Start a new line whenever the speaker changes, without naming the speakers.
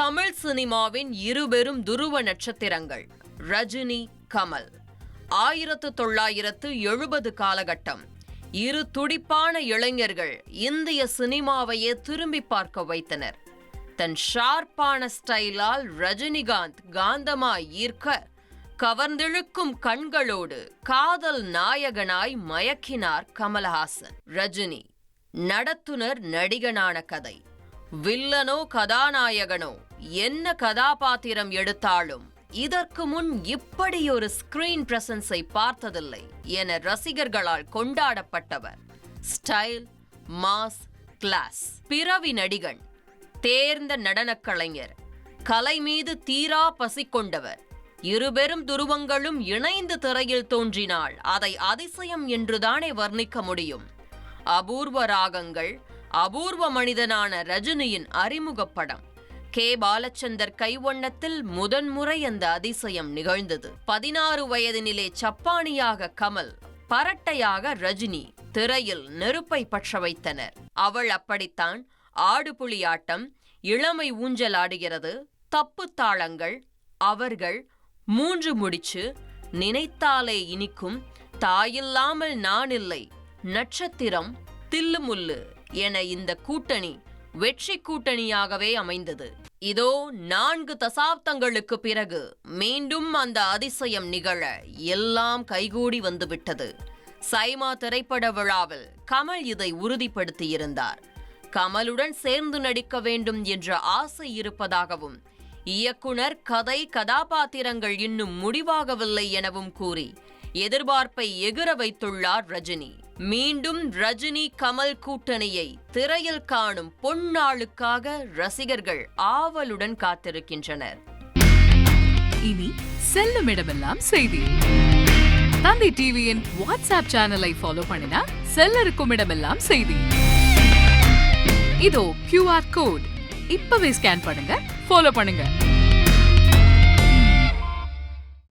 தமிழ் சினிமாவின் இருபெரும் துருவ நட்சத்திரங்கள் ரஜினி, கமல். 1970 காலகட்டம். இரு துடிப்பான இளைஞர்கள் இந்திய சினிமாவையே திரும்பி பார்க்க வைத்தனர். தன் ஷார்ப்பான ஸ்டைலால் ரஜினிகாந்த் காந்தமாய் ஈர்க்க, கவர்ந்திழுக்கும் கண்களோடு காதல் நாயகனாய் மயக்கினார் கமல்ஹாசன். ரஜினி நடத்துனர் நடிகனான கதை. வில்லனோ கதாநாயகனோ என்ன கதாபாத்திரம் எடுத்தாலும் இதற்கு முன் இப்படியொரு ஸ்கிரீன் பிரசன்ஸை பார்த்ததில்லை என ரசிகர்களால் கொண்டாடப்பட்டவர். Style, mass, class. பிறவி நடிகன், தேர்ந்த நடனக் கலைஞர், கலை மீது தீரா பசி கொண்டவர். இருபெரும் துருவங்களும் இணைந்து திரையில் தோன்றினால் அதை அதிசயம் என்றுதானே வர்ணிக்க முடியும். அபூர்வ ராகங்கள், அபூர்வ மனிதனான ரஜினியின் அறிமுகப் படம். கே. பாலச்சந்தர் கைவண்ணத்தில் முதன்முறை அந்த அதிசயம் நிகழ்ந்தது. 16 வயதினிலே சப்பானியாக கமல், பரட்டையாக ரஜினி திரையில் நெருப்பை பற்ற வைத்தனர். அவள் அப்படித்தான், ஆடுபுலியாட்டம், இளமை ஊஞ்சல் ஆடுகிறது, தப்பு தாளங்கள், அவர்கள், 3 முடிச்சு, நினைத்தாலே இனிக்கும், தாயில்லாமல் நான் இல்லை, நட்சத்திரம், தில்லுமுல்லு என இந்த கூட்டணி வெற்றி கூட்டணியாகவே அமைந்தது. இதோ 4 தசாப்தங்களுக்கு பிறகு மீண்டும் அந்த அதிசயம் நிகழ எல்லாம் கைகூடி வந்துவிட்டது. சைமா திரைப்பட விழாவில் கமல் இதை உறுதிப்படுத்தியிருந்தார். கமலுடன் சேர்ந்து நடிக்க வேண்டும் என்ற ஆசை இருப்பதாகவும், இயக்குனர் கதை கதாபாத்திரங்கள் இன்னும் முடிவாகவில்லை எனவும் கூறி எதிர்பார்ப்பை எகிற வைத்துள்ளார் ரஜினி. மீண்டும் ரஜினி கமல் கூட்டணியை திரையில் காணும் பொன்னாளுக்காக ரசிகர்கள் ஆவலுடன் காத்திருக்கின்றனர்.
இனி செல்லும் இடமெல்லாம் செய்தி. தந்தி டிவியின் வாட்ஸ்அப் சேனலை ஃபாலோ பண்ணினா செல்ல இருக்கும் இடமெல்லாம் செய்தி. இதோ QR கோட், இப்பவே ஸ்கேன் பண்ணுங்க, ஃபாலோ பண்ணுங்க.